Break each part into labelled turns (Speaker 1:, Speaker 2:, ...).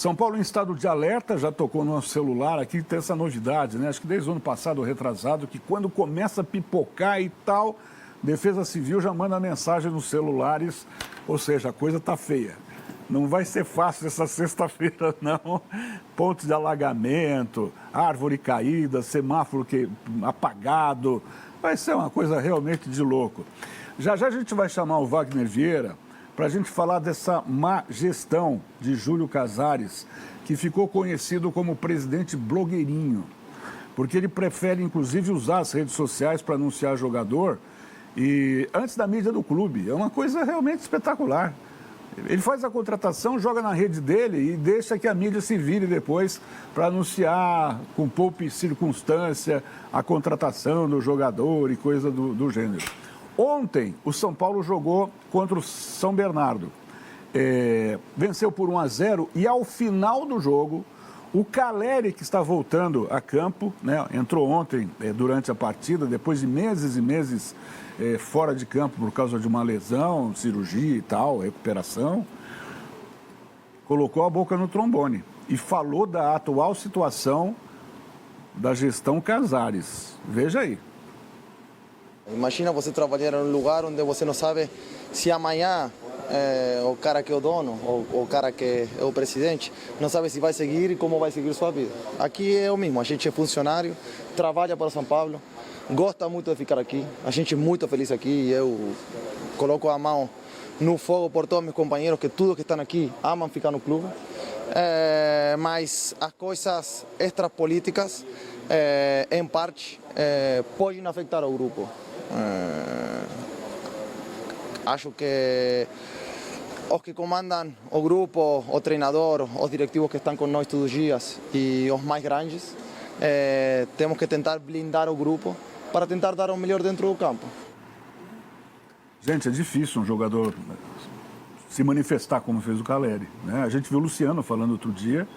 Speaker 1: São Paulo em estado de alerta, já tocou no nosso celular aqui, tem essa novidade, né? Acho que desde o ano passado, ou retrasado, que quando começa a pipocar e tal, Defesa Civil já manda mensagem nos celulares, ou seja, a coisa tá feia. Não vai ser fácil essa sexta-feira, não. Pontos de alagamento, árvore caída, semáforo apagado. Vai ser uma coisa realmente de louco. Já já a gente vai chamar o Wagner Vieira para a gente falar dessa má gestão de Júlio Casares, que ficou conhecido como presidente blogueirinho, porque ele prefere, inclusive, usar as redes sociais para anunciar jogador e antes da mídia do clube. É uma coisa realmente espetacular. Ele faz a contratação, joga na rede dele e deixa que a mídia se vire depois para anunciar com pouca circunstância a contratação do jogador e coisa do gênero. Ontem, o São Paulo jogou contra o São Bernardo. Venceu por 1-0 e ao final do jogo, o Caleri, que está voltando a campo, né, entrou ontem durante a partida, depois de meses e meses fora de campo por causa de uma lesão, cirurgia e tal, recuperação, colocou a boca no trombone e falou da atual situação da gestão Casares. Veja aí.
Speaker 2: Imagina você trabalhar em um lugar onde você não sabe se amanhã o cara que é o dono, ou o cara que é o presidente, não sabe se vai seguir e como vai seguir sua vida. Aqui é o mesmo, a gente é funcionário, trabalha para São Paulo, gosta muito de ficar aqui, a gente é muito feliz aqui e eu coloco a mão no fogo por todos meus companheiros que todos que estão aqui amam ficar no clube, mas as coisas extrapolíticas, em parte, podem afetar o grupo. Acho que os que comandam o grupo, o treinador, os directivos que estão com nós todos os dias e os mais grandes, temos que tentar blindar o grupo para tentar dar o melhor dentro do campo.
Speaker 1: Gente, é difícil um jogador se manifestar como fez o Caleri, né? A gente viu o Luciano falando outro dia,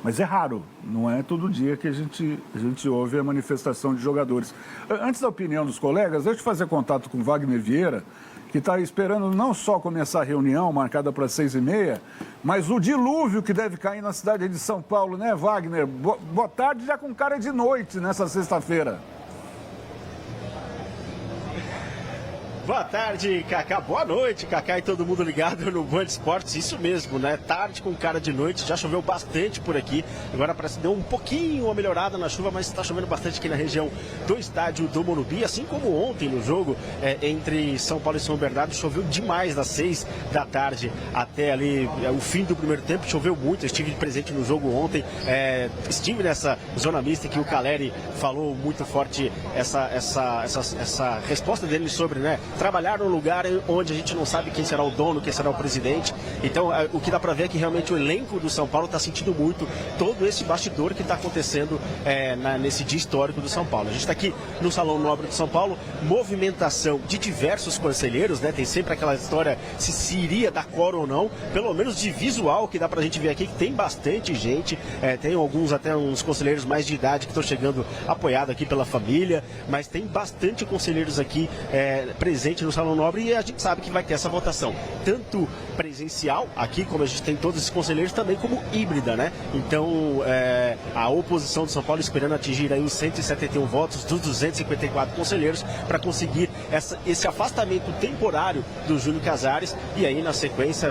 Speaker 1: mas é raro, não é todo dia que a gente ouve a manifestação de jogadores. Antes da opinião dos colegas, deixa eu fazer contato com o Wagner Vieira, que está esperando não só começar a reunião marcada para 6h30, mas o dilúvio que deve cair na cidade de São Paulo, né, Wagner? Boa tarde, já com cara de noite nessa sexta-feira.
Speaker 3: Boa tarde, Cacá. Boa noite, Cacá e todo mundo ligado no Band Esportes. Isso mesmo, né? Tarde com cara de noite. Já choveu bastante por aqui. Agora parece que deu um pouquinho uma melhorada na chuva, mas está chovendo bastante aqui na região do estádio do Morumbi. Assim como ontem no jogo entre São Paulo e São Bernardo, choveu demais das 6 da tarde até ali o fim do primeiro tempo. Choveu muito. Eu estive presente no jogo ontem. Estive nessa zona mista que o Caleri falou muito forte essa resposta dele sobre, né? Trabalhar num lugar onde a gente não sabe quem será o dono, quem será o presidente. Então, o que dá para ver é que realmente o elenco do São Paulo está sentindo muito todo esse bastidor que está acontecendo nesse dia histórico do São Paulo. A gente está aqui no Salão Nobre de São Paulo, movimentação de diversos conselheiros, né? Tem sempre aquela história se iria dar quórum ou não, pelo menos de visual que dá para a gente ver aqui, que tem bastante gente, tem alguns até uns conselheiros mais de idade que estão chegando apoiado aqui pela família, mas tem bastante conselheiros aqui presente no Salão Nobre e a gente sabe que vai ter essa votação, tanto presencial aqui, como a gente tem todos esses conselheiros, também como híbrida, né? Então, a oposição de São Paulo esperando atingir aí os 171 votos dos 254 conselheiros para conseguir esse afastamento temporário do Júlio Casares e aí, na sequência,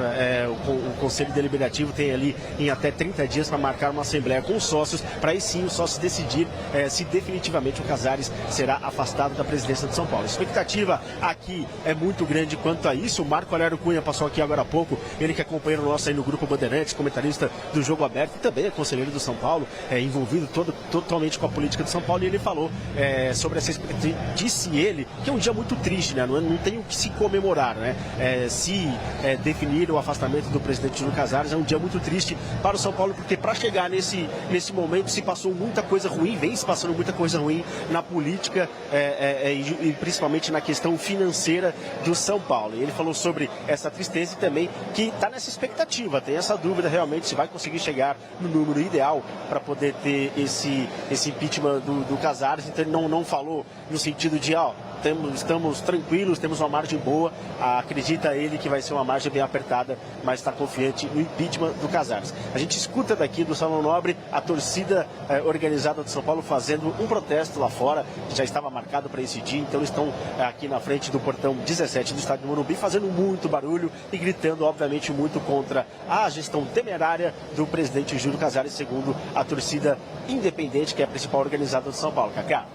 Speaker 3: o Conselho Deliberativo tem ali em até 30 dias para marcar uma assembleia com os sócios, para aí sim os sócios decidir se definitivamente o Casares será afastado da presidência de São Paulo. A expectativa aqui é muito grande quanto a isso. O Marco Aurélio Cunha passou aqui agora há pouco, ele que é companheiro nosso aí no Grupo Bandeirantes, comentarista do Jogo Aberto e também é conselheiro do São Paulo, envolvido totalmente com a política do São Paulo, e ele falou sobre essa expectativa. Disse ele que é um dia muito triste, né? Não tem o que se comemorar, né? Se definir o afastamento do presidente Júlio Casares, é um dia muito triste para o São Paulo, porque para chegar nesse momento se passou muita coisa ruim, vem se passando muita coisa ruim na política e principalmente na questão financeira do São Paulo. E ele falou sobre essa tristeza e também que está nessa expectativa, tem essa dúvida realmente se vai conseguir chegar no número ideal para poder ter esse impeachment do Casares. Então ele não falou no sentido de estamos tranquilos, temos uma margem boa. Acredita ele que vai ser uma margem bem apertada, mas está confiante no impeachment do Casares. A gente escuta daqui do Salão Nobre a torcida organizada de São Paulo fazendo um protesto lá fora, que já estava marcado para esse dia, então eles estão aqui na frente do portão 17 do estádio do Morumbi, fazendo muito barulho e gritando, obviamente, muito contra a gestão temerária do presidente Júlio Casares, segundo a torcida independente, que é a principal organizada de São Paulo. Cacá.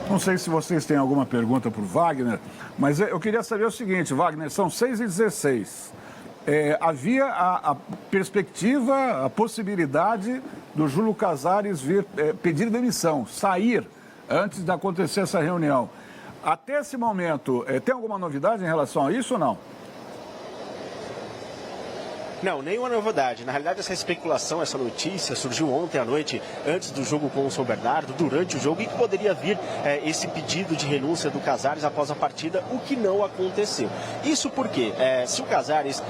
Speaker 1: Não sei se vocês têm alguma pergunta para o Wagner, mas eu queria saber o seguinte, Wagner, são 6h16. Havia a perspectiva, a possibilidade do Júlio Casares vir pedir demissão, sair antes de acontecer essa reunião. Até esse momento, tem alguma novidade em relação a isso ou não?
Speaker 3: Não, nenhuma novidade. Na realidade, essa especulação, essa notícia surgiu ontem à noite, antes do jogo com o São Bernardo, durante o jogo, e que poderia vir esse pedido de renúncia do Casares após a partida, o que não aconteceu. Isso porque, se o Casares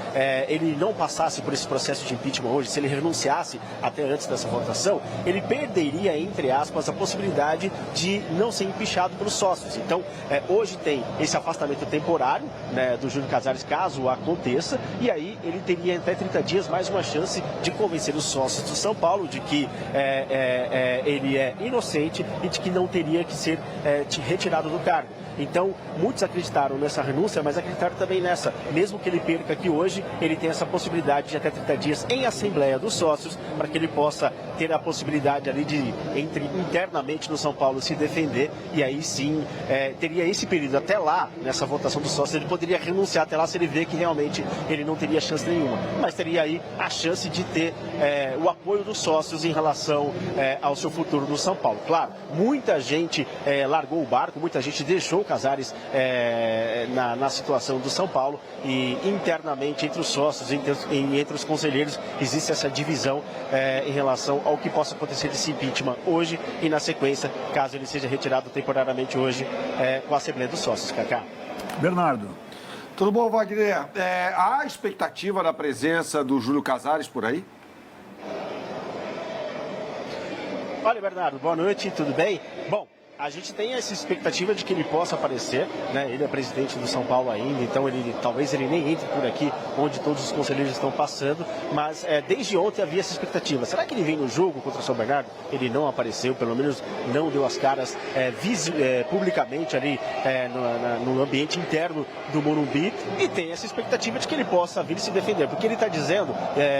Speaker 3: ele não passasse por esse processo de impeachment hoje, se ele renunciasse até antes dessa votação, ele perderia, entre aspas, a possibilidade de não ser empichado pelos sócios. Então, hoje tem esse afastamento temporário, né, do Júlio Casares, caso aconteça, e aí ele teria até 30 dias mais uma chance de convencer os sócios do São Paulo de que ele é inocente e de que não teria que ser retirado do cargo. Então, muitos acreditaram nessa renúncia, mas acreditaram também nessa. Mesmo que ele perca aqui hoje, ele tem essa possibilidade de até 30 dias em assembleia dos sócios, para que ele possa ter a possibilidade ali de, internamente no São Paulo, se defender. E aí sim, teria esse período até lá, nessa votação dos sócios, ele poderia renunciar até lá se ele vê que realmente ele não teria chance nenhuma. Mas teria aí a chance de ter o apoio dos sócios em relação ao seu futuro no São Paulo. Claro, muita gente largou o barco, muita gente deixou o Casares na situação do São Paulo, e internamente entre os sócios e entre os conselheiros existe essa divisão em relação ao que possa acontecer desse impeachment hoje e na sequência, caso ele seja retirado temporariamente hoje com a Assembleia dos Sócios. Cacá.
Speaker 1: Bernardo.
Speaker 4: Tudo bom, Wagner? Há expectativa da presença do Júlio Casares por aí?
Speaker 3: Olha, Bernardo, boa noite, tudo bem? Bom, a gente tem essa expectativa de que ele possa aparecer, né? Ele é presidente do São Paulo ainda, então talvez ele nem entre por aqui, onde todos os conselheiros estão passando, mas desde ontem havia essa expectativa. Será que ele vem no jogo contra o São Bernardo? Ele não apareceu, pelo menos não deu as caras publicamente ali no ambiente interno do Morumbi, e tem essa expectativa de que ele possa vir se defender, porque ele está dizendo,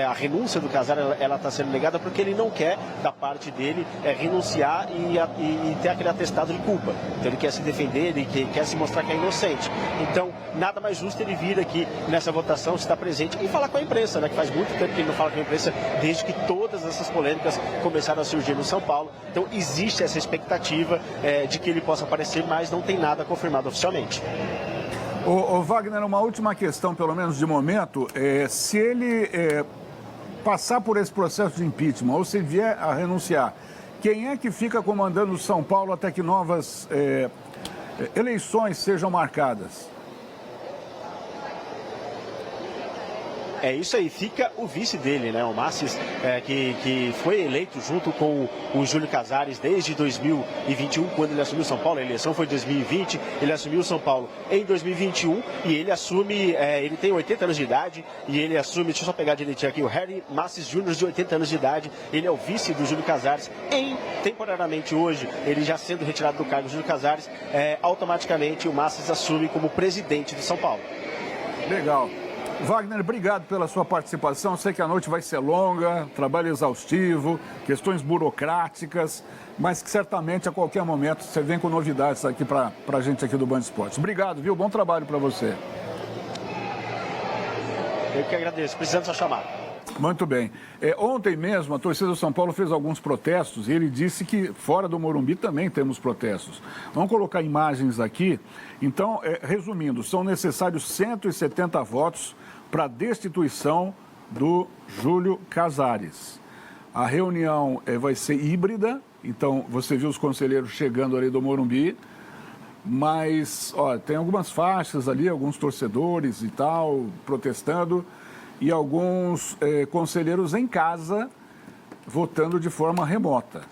Speaker 3: a renúncia do Casares, ela está sendo negada porque ele não quer, da parte dele, renunciar e ter aquele atestado de culpa. Então ele quer se defender, ele quer se mostrar que é inocente. Então, nada mais justo ele vir aqui nessa votação, estar presente e falar com a imprensa, né? Que faz muito tempo que ele não fala com a imprensa, desde que todas essas polêmicas começaram a surgir no São Paulo. Então, existe essa expectativa de que ele possa aparecer, mas não tem nada confirmado oficialmente.
Speaker 1: Ô Wagner, uma última questão, pelo menos de momento, se ele passar por esse processo de impeachment ou se vier a renunciar, quem é que fica comandando o São Paulo até que novas eleições sejam marcadas?
Speaker 3: É isso aí, fica o vice dele, né? O Massis, que foi eleito junto com o Júlio Casares desde 2021, quando ele assumiu São Paulo. A eleição foi em 2020, ele assumiu São Paulo em 2021 e ele assume, ele tem 80 anos de idade e ele assume, deixa eu só pegar direitinho aqui, o Harry Massis Júnior, de 80 anos de idade. Ele é o vice do Júlio Casares. Temporariamente hoje, ele já sendo retirado do cargo do Júlio Casares, automaticamente o Massis assume como presidente do São Paulo.
Speaker 1: Legal. Wagner, obrigado pela sua participação. Eu sei que a noite vai ser longa, trabalho exaustivo, questões burocráticas, mas que certamente a qualquer momento você vem com novidades aqui para a gente aqui do Band Esportes. Obrigado, viu? Bom trabalho para você.
Speaker 3: Eu que agradeço. Precisamos só chamar.
Speaker 1: Muito bem. Ontem mesmo a torcida do São Paulo fez alguns protestos e ele disse que fora do Morumbi também temos protestos. Vamos colocar imagens aqui. Então, resumindo, são necessários 170 votos para a destituição do Júlio Casares. A reunião vai ser híbrida, então você viu os conselheiros chegando ali do Morumbi, mas tem algumas faixas ali, alguns torcedores e tal, protestando, e alguns conselheiros em casa votando de forma remota.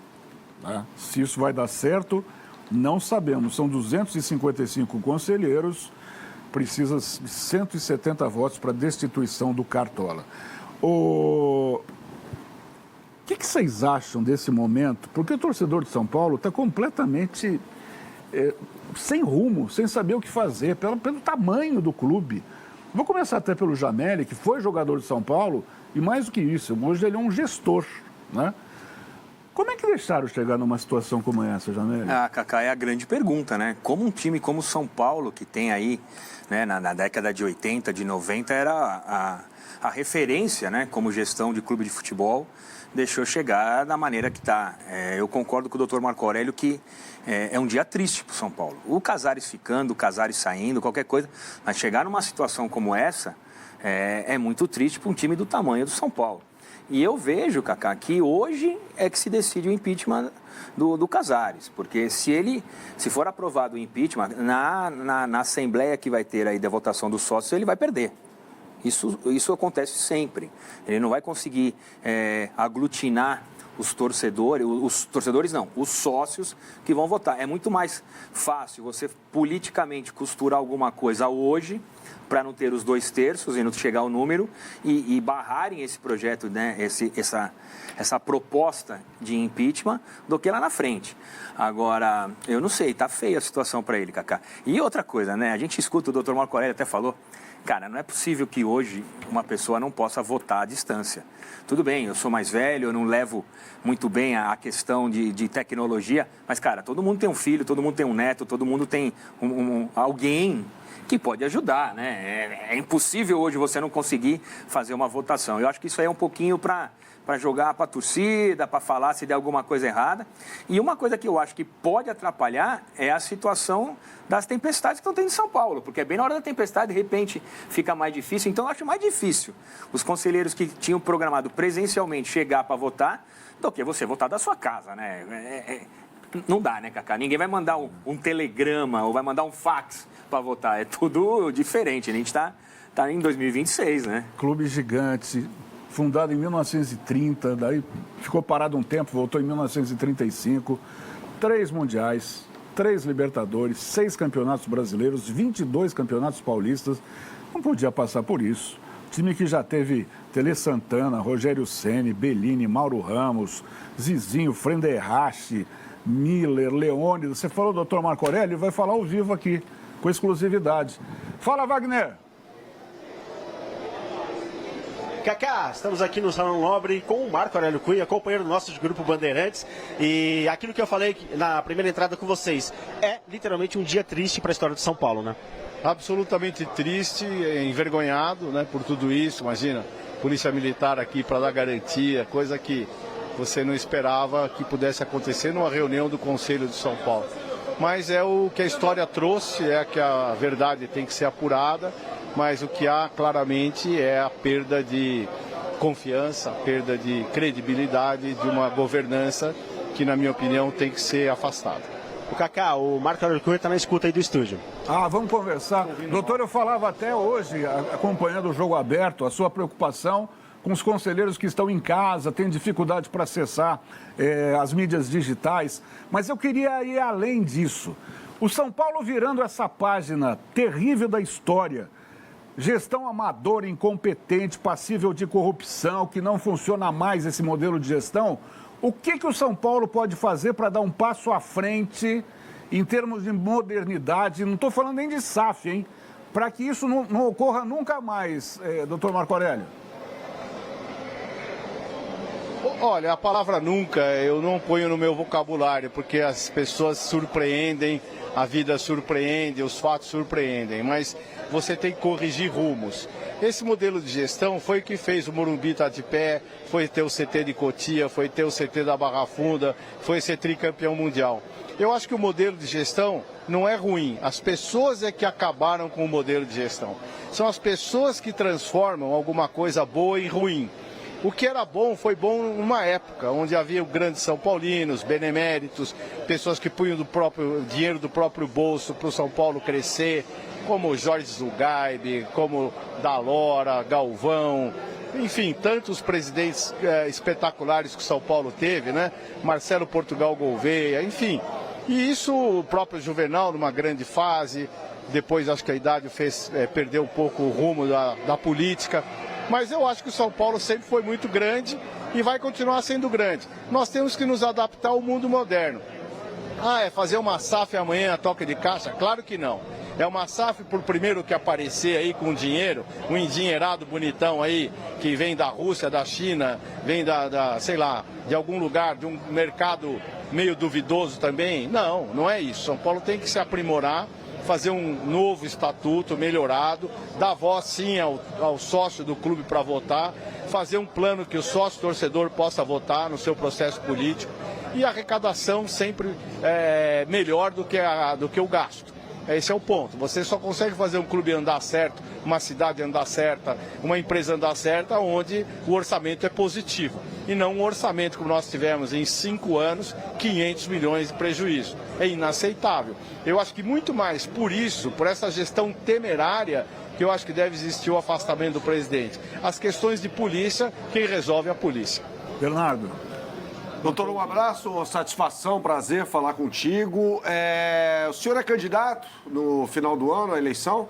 Speaker 1: Né? Se isso vai dar certo, Não sabemos, são 255 conselheiros, precisa de 170 votos para destituição do Cartola. O que vocês acham desse momento? Porque o torcedor de São Paulo está completamente sem rumo, sem saber o que fazer, pelo tamanho do clube. Vou começar até pelo Jameli, que foi jogador de São Paulo, e mais do que isso, hoje ele é um gestor, né? Como é que deixaram chegar numa situação como essa, Jameli?
Speaker 5: Cacá, é a grande pergunta, né? Como um time como o São Paulo, que tem aí, né, na década de 80, de 90, era a referência, né, como gestão de clube de futebol, deixou chegar da maneira que está. Eu concordo com o Dr. Marco Aurélio que é um dia triste para o São Paulo. O Casares ficando, o Casares saindo, qualquer coisa, mas chegar numa situação como essa é muito triste para um time do tamanho do São Paulo. E eu vejo, Cacá, que hoje é que se decide o impeachment do Casares, porque se for aprovado o impeachment, na Assembleia que vai ter aí da votação dos sócios, ele vai perder. Isso acontece sempre. Ele não vai conseguir aglutinar os torcedores não, os sócios que vão votar. É muito mais fácil você politicamente costurar alguma coisa hoje para não ter os 2/3 e não chegar ao número e barrarem esse projeto, né, essa proposta de impeachment do que lá na frente. Agora, eu não sei, tá feia a situação para ele, Cacá. E outra coisa, né, a gente escuta, o Dr. Marco Aurélio até falou, cara, não é possível que hoje uma pessoa não possa votar à distância. Tudo bem, eu sou mais velho, eu não levo muito bem a questão de tecnologia, mas, cara, todo mundo tem um filho, todo mundo tem um neto, todo mundo tem alguém que pode ajudar, né? É impossível hoje você não conseguir fazer uma votação. Eu acho que isso aí é um pouquinho para jogar para a torcida, para falar se der alguma coisa errada. E uma coisa que eu acho que pode atrapalhar é a situação das tempestades que estão tendo em São Paulo, porque é bem na hora da tempestade, de repente, fica mais difícil. Então, eu acho mais difícil os conselheiros que tinham programado presencialmente chegar para votar do que você votar da sua casa, né? Não dá, né, Cacá? Ninguém vai mandar um telegrama ou vai mandar um fax para votar. É tudo diferente. A gente está em 2026, né?
Speaker 1: Clube gigante, fundado em 1930, daí ficou parado um tempo, voltou em 1935. 3 mundiais, 3 Libertadores, 6 campeonatos brasileiros, 22 campeonatos paulistas. Não podia passar por isso. Time que já teve Tele Santana, Rogério Ceni, Bellini, Mauro Ramos, Zizinho, Frenderrache, Miller, Leônidas. Você falou, doutor Marco Aurélio, ele vai falar ao vivo aqui, com exclusividade. Fala, Wagner!
Speaker 3: Cacá, estamos aqui no Salão Nobre com o Marco Aurélio Cunha, companheiro nosso de Grupo Bandeirantes. E aquilo que eu falei na primeira entrada com vocês, é literalmente um dia triste para a história de São Paulo, né?
Speaker 6: Absolutamente triste, envergonhado, né, por tudo isso. Imagina, polícia militar aqui para dar garantia, coisa que você não esperava que pudesse acontecer numa reunião do Conselho de São Paulo. Mas é o que a história trouxe, é que a verdade tem que ser apurada, mas o que há claramente é a perda de confiança, a perda de credibilidade de uma governança que, na minha opinião, tem que ser afastada.
Speaker 3: O Cacá, o Marco Aurélio Cunha está na escuta aí do estúdio.
Speaker 1: Vamos conversar. Doutor, eu falava até hoje, acompanhando o Jogo Aberto, a sua preocupação com os conselheiros que estão em casa, têm dificuldade para acessar as mídias digitais. Mas eu queria ir além disso. O São Paulo virando essa página terrível da história. Gestão amadora, incompetente, passível de corrupção, que não funciona mais esse modelo de gestão. O que o São Paulo pode fazer para dar um passo à frente em termos de modernidade? Não estou falando nem de SAF, hein? Para que isso não ocorra nunca mais, doutor Marco Aurélio.
Speaker 6: Olha, a palavra nunca eu não ponho no meu vocabulário, porque as pessoas surpreendem, a vida surpreende, os fatos surpreendem, mas você tem que corrigir rumos. Esse modelo de gestão foi o que fez o Morumbi estar de pé, foi ter o CT de Cotia, foi ter o CT da Barra Funda, foi ser tricampeão mundial. Eu acho que o modelo de gestão não é ruim, as pessoas é que acabaram com o modelo de gestão. São as pessoas que transformam alguma coisa boa em ruim. O que era bom foi bom numa época onde havia grandes São Paulinos, beneméritos, pessoas que punham dinheiro do próprio bolso para o São Paulo crescer, como Jorge Zugaib, como Dalora, Galvão, enfim, tantos presidentes espetaculares que o São Paulo teve, né? Marcelo Portugal Gouveia, enfim. E isso o próprio Juvenal, numa grande fase, depois acho que a idade fez perder um pouco o rumo da política. Mas eu acho que o São Paulo sempre foi muito grande e vai continuar sendo grande. Nós temos que nos adaptar ao mundo moderno. É fazer uma SAF amanhã a toque de caixa? Claro que não. É uma SAF por primeiro que aparecer aí com dinheiro, um endinheirado bonitão aí, que vem da Rússia, da China, vem sei lá, de algum lugar, de um mercado meio duvidoso também. Não, não é isso. São Paulo tem que se aprimorar, fazer um novo estatuto melhorado, dar voz sim ao sócio do clube para votar, fazer um plano que o sócio torcedor possa votar no seu processo político e a arrecadação sempre melhor do que o gasto. Esse é o ponto. Você só consegue fazer um clube andar certo, uma cidade andar certa, uma empresa andar certa, onde o orçamento é positivo. E não um orçamento como nós tivemos em 5 anos, 500 milhões de prejuízo. É inaceitável. Eu acho que muito mais por isso, por essa gestão temerária, que eu acho que deve existir o afastamento do presidente. As questões de polícia, quem resolve é a polícia.
Speaker 1: Bernardo.
Speaker 4: Doutor, um abraço, satisfação, prazer falar contigo. O senhor é candidato no final do ano à eleição?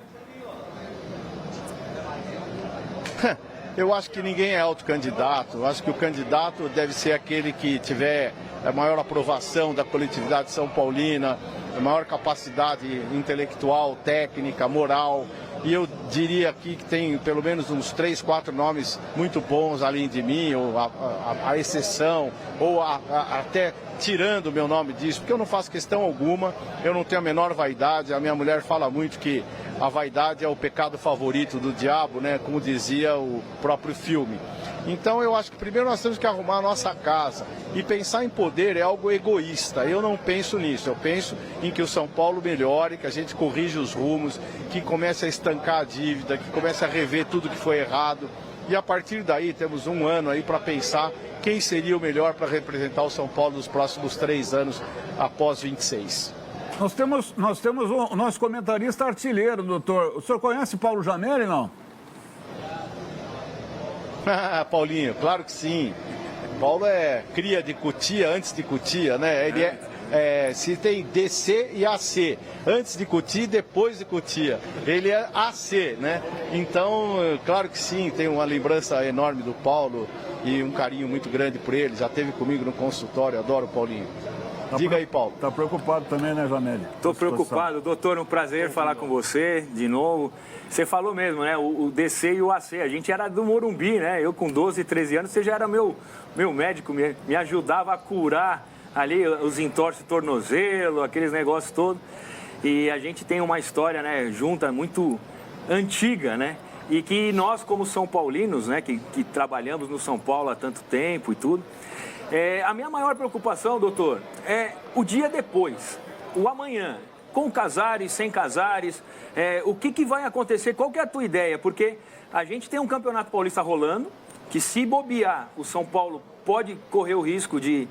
Speaker 6: Eu acho que ninguém é autocandidato. Eu acho que o candidato deve ser aquele que tiver a maior aprovação da coletividade são paulina, a maior capacidade intelectual, técnica, moral. E eu diria aqui que tem pelo menos uns 3, 4 nomes muito bons além de mim, ou a exceção, ou até tirando o meu nome disso, porque eu não faço questão alguma, eu não tenho a menor vaidade. A minha mulher fala muito que a vaidade é o pecado favorito do diabo, né? Como dizia o próprio filme. Então eu acho que primeiro nós temos que arrumar a nossa casa. E pensar em poder é algo egoísta. Eu não penso nisso. Eu penso em que o São Paulo melhore, que a gente corrija os rumos, que comece a estancar a dívida, que comece a rever tudo que foi errado. E a partir daí temos um ano aí para pensar quem seria o melhor para representar o São Paulo nos próximos 3 anos após 26.
Speaker 1: Nós temos o nosso comentarista artilheiro, doutor. O senhor conhece Paulo Janelli, não?
Speaker 6: Paulinho, claro que sim. Paulo é cria de Cotia antes de Cotia, né? Ele se tem DC e AC, antes de Cotia e depois de Cotia. Ele é AC, né? Então, claro que sim, tem uma lembrança enorme do Paulo e um carinho muito grande por ele. Já esteve comigo no consultório, adoro o Paulinho. Diga aí, Paulo.
Speaker 1: Tá preocupado também, né, Janelli?
Speaker 5: Estou preocupado. Doutor, um prazer falar com você de novo. Você falou mesmo, né? O DC e o AC. A gente era do Morumbi, né? Eu com 12, 13 anos, você já era meu médico, me ajudava a curar ali os entorces de tornozelo, aqueles negócios todos. E a gente tem uma história, né, junta muito antiga, né? E que nós, como São Paulinos, né, que trabalhamos no São Paulo há tanto tempo e tudo, a minha maior preocupação, doutor, é o dia depois, o amanhã, com Casares, sem Casares, o que vai acontecer, qual que é a tua ideia? Porque a gente tem um campeonato paulista rolando, que se bobear, o São Paulo pode correr o risco de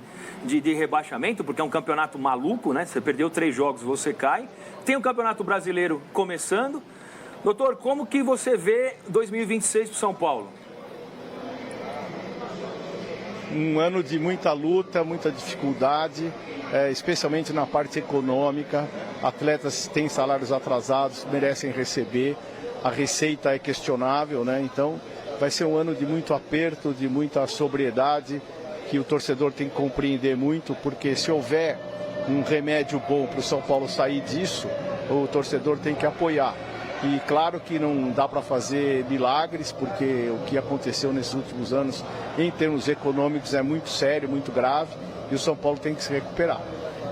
Speaker 5: rebaixamento, porque é um campeonato maluco, né? Você perdeu 3 jogos, você cai. Tem o Campeonato Brasileiro começando. Doutor, como que você vê 2026 para o São Paulo?
Speaker 6: Um ano de muita luta, muita dificuldade, especialmente na parte econômica. Atletas têm salários atrasados, merecem receber. A receita é questionável, né? Então vai ser um ano de muito aperto, de muita sobriedade, que o torcedor tem que compreender muito, porque se houver um remédio bom para o São Paulo sair disso, o torcedor tem que apoiar. E claro que não dá para fazer milagres, porque o que aconteceu nesses últimos anos, em termos econômicos, é muito sério, muito grave, e o São Paulo tem que se recuperar.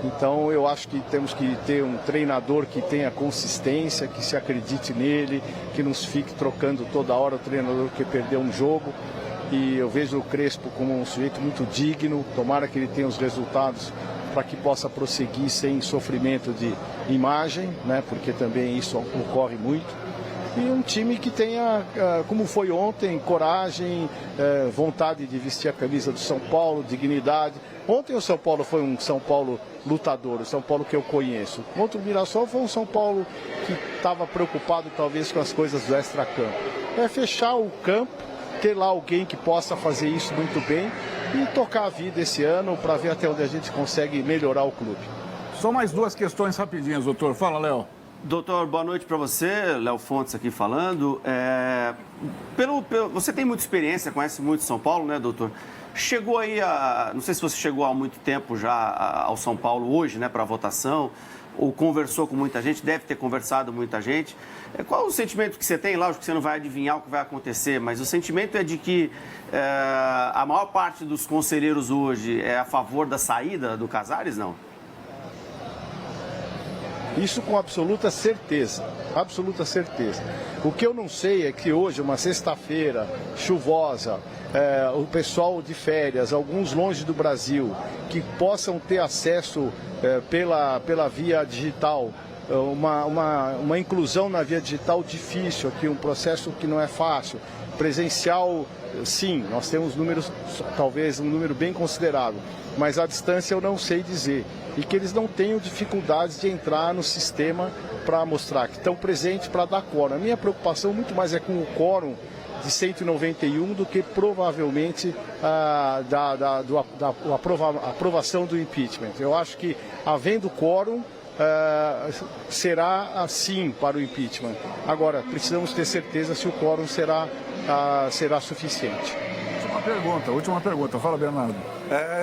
Speaker 6: Então eu acho que temos que ter um treinador que tenha consistência, que se acredite nele, que não fique trocando toda hora o treinador que perdeu um jogo. E eu vejo o Crespo como um sujeito muito digno, tomara que ele tenha os resultados para que possa prosseguir sem sofrimento de imagem, né? Porque também isso ocorre muito. E um time que tenha, como foi ontem, coragem, vontade de vestir a camisa do São Paulo, dignidade. Ontem o São Paulo foi um São Paulo lutador, o São Paulo que eu conheço. Ontem o Mirassol foi um São Paulo que estava preocupado talvez com as coisas do extracampo. É fechar o campo, ter lá alguém que possa fazer isso muito bem e tocar a vida esse ano para ver até onde a gente consegue melhorar o clube.
Speaker 1: Só mais duas questões rapidinhas, doutor. Fala, Léo.
Speaker 7: Doutor, boa noite para você, Léo Fontes aqui falando. Você tem muita experiência, conhece muito São Paulo, né, doutor? Chegou aí não sei se você chegou há muito tempo já ao São Paulo hoje, né, para votação, ou conversou com muita gente, deve ter conversado com muita gente. Qual o sentimento que você tem? Lógico que você não vai adivinhar o que vai acontecer, mas o sentimento é de que a maior parte dos conselheiros hoje é a favor da saída do Casares, não?
Speaker 6: Isso com absoluta certeza, absoluta certeza. O que eu não sei é que hoje, uma sexta-feira chuvosa, o pessoal de férias, alguns longe do Brasil, que possam ter acesso pela via digital, uma inclusão na via digital difícil aqui, um processo que não é fácil. Presencial, sim, nós temos números, talvez um número bem considerável, mas a distância eu não sei dizer. E que eles não tenham dificuldades de entrar no sistema para mostrar que estão presentes para dar quórum. A minha preocupação muito mais é com o quórum de 191 do que provavelmente da aprovação do impeachment. Eu acho que, havendo quórum, será assim para o impeachment. Agora, precisamos ter certeza se o quórum será suficiente.
Speaker 1: Última pergunta. Fala, Bernardo.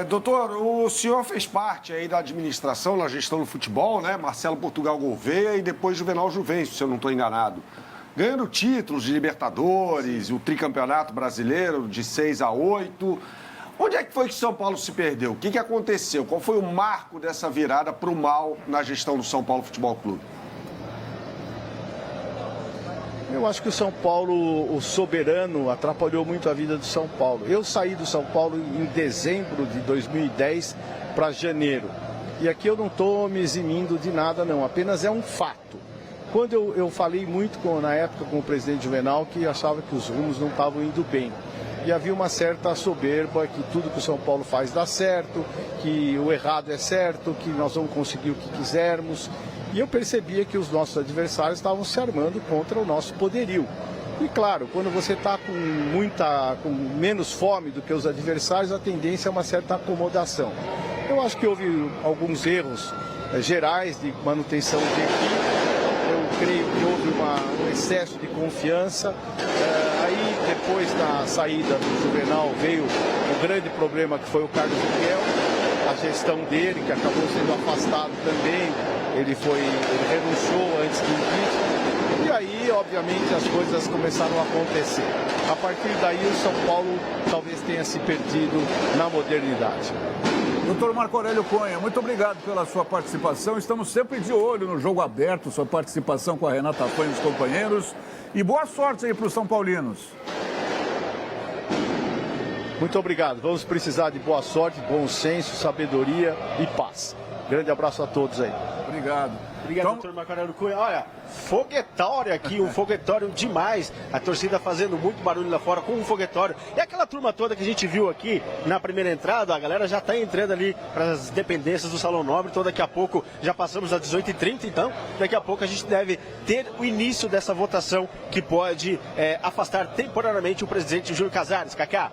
Speaker 4: Doutor, o senhor fez parte aí da administração, na gestão do futebol, né? Marcelo Portugal Gouveia e depois Juvenal Juvencio, se eu não estou enganado. Ganhando títulos de Libertadores, o tricampeonato brasileiro de 6-8. Onde é que foi que São Paulo se perdeu? O que aconteceu? Qual foi o marco dessa virada para o mal na gestão do São Paulo Futebol Clube?
Speaker 6: Eu acho que o São Paulo, o soberano, atrapalhou muito a vida do São Paulo. Eu saí do São Paulo em dezembro de 2010 para janeiro. E aqui eu não estou me eximindo de nada, não. Apenas é um fato. Quando eu falei muito na época com o presidente Juvenal, que achava que os rumos não estavam indo bem. E havia uma certa soberba que tudo que o São Paulo faz dá certo, que o errado é certo, que nós vamos conseguir o que quisermos. E eu percebia que os nossos adversários estavam se armando contra o nosso poderio. E claro, quando você está com menos fome do que os adversários, a tendência é uma certa acomodação. Eu acho que houve alguns erros gerais de manutenção de equipe. Eu creio que houve um excesso de confiança. Aí, depois da saída do Juvenal, veio o grande problema que foi o Carlos Miguel, a gestão dele, que acabou sendo afastado também. Ele renunciou antes do impeachment. E aí, obviamente, as coisas começaram a acontecer. A partir daí, o São Paulo talvez tenha se perdido na modernidade.
Speaker 1: Doutor Marco Aurélio Cunha, muito obrigado pela sua participação. Estamos sempre de olho no Jogo Aberto, sua participação com a Renata Fanho e os companheiros. E boa sorte aí para os São Paulinos.
Speaker 6: Muito obrigado. Vamos precisar de boa sorte, bom senso, sabedoria e paz. Grande abraço a todos aí.
Speaker 1: Obrigado.
Speaker 3: Obrigado, doutor Marco Aurélio Cunha. Olha, foguetório aqui, um foguetório demais. A torcida fazendo muito barulho lá fora com um foguetório. E aquela turma toda que a gente viu aqui na primeira entrada, a galera já está entrando ali para as dependências do Salão Nobre. Então daqui a pouco, já passamos às 18h30, então daqui a pouco a gente deve ter o início dessa votação que pode afastar temporariamente o presidente Júlio Casares. Cacá.